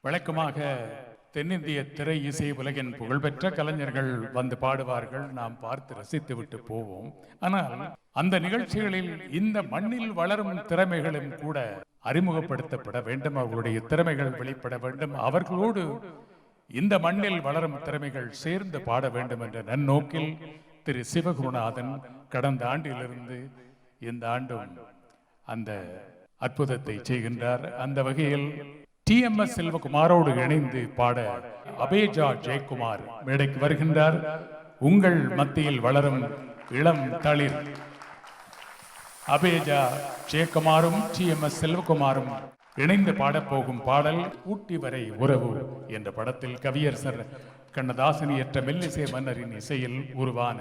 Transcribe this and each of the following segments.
வழக்கமாக தென்னிந்திய திரை இசை உலகின் புகழ்பெற்ற கலைஞர்கள் வந்து பாடுவார்கள், நாம் பார்த்து ரசித்து விட்டு போவோம். ஆனால் அந்த நிகழ்ச்சிகளில் இந்த மண்ணில் வளரும் திறமைகளும் கூட அறிமுகப்படுத்தப்பட வேண்டும், அவர்களுடைய திறமைகள் வெளிப்பட வேண்டும், அவர்களோடு இந்த மண்ணில் வளரும் திறமைகள் சேர்ந்து பாட வேண்டும் என்ற நன்னோக்கில் திரு சிவகுருநாதன் கடந்த ஆண்டிலிருந்து இந்த ஆண்டும் அந்த அற்புதத்தை செய்கின்றார். அந்த வகையில் TMS செல்வகுமாரோடு இணைந்து பாட அபேஜா ஜெயக்குமார் மேடைக்கு வருகின்றார். உங்கள் மத்தியில் வளரும் இளம் தளிர் அபேஜா ஜெயக்குமாரும் TMS செல்வகுமாரும் இணைந்து பாடப்போகும் பாடல் ஊட்டி வரை உறவு என்ற படத்தில் கவியரசர் கண்ணதாசன் இயற்ற மெல்லிசை மன்னரின் இசையில் உருவான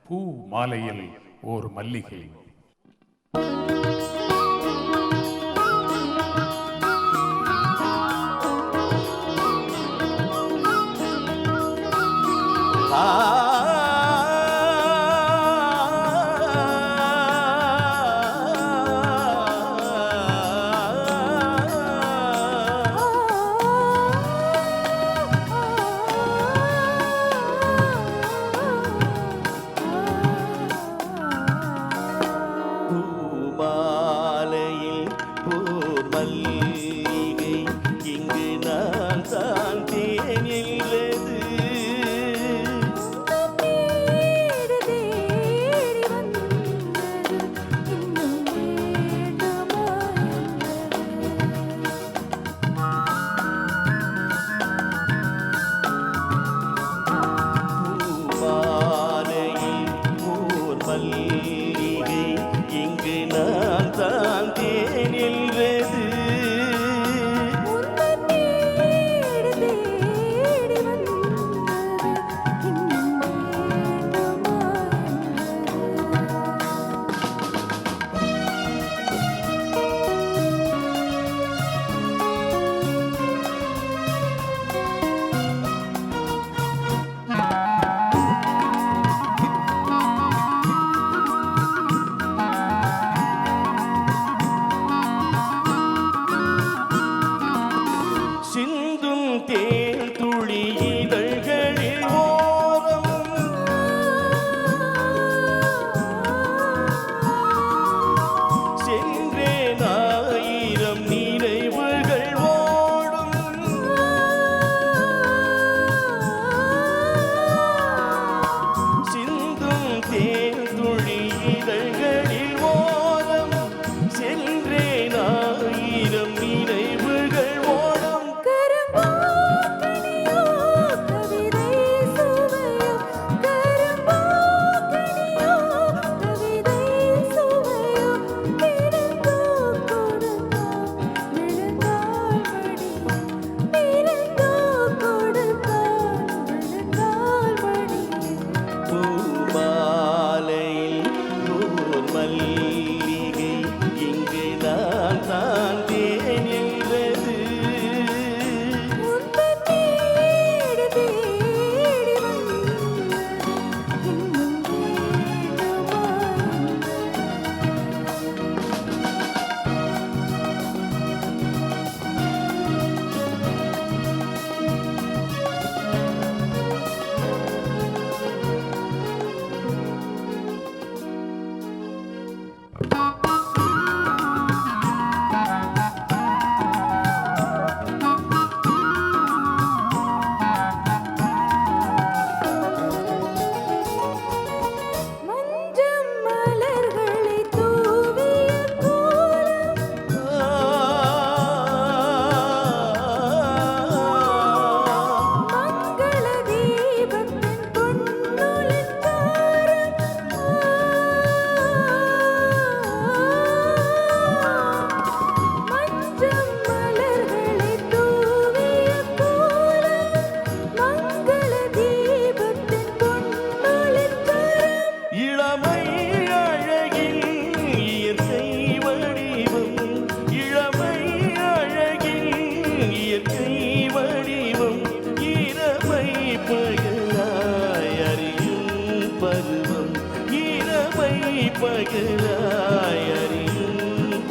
பூ மாலையில் ஓர் மல்லிகை.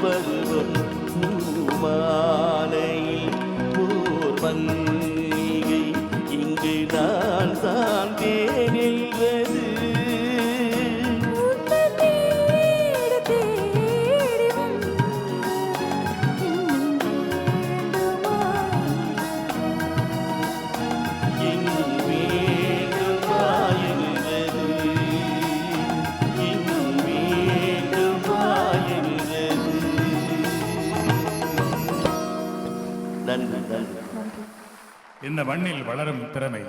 பருவம் மாலையில் இந்த மண்ணில் வளரும் திறமை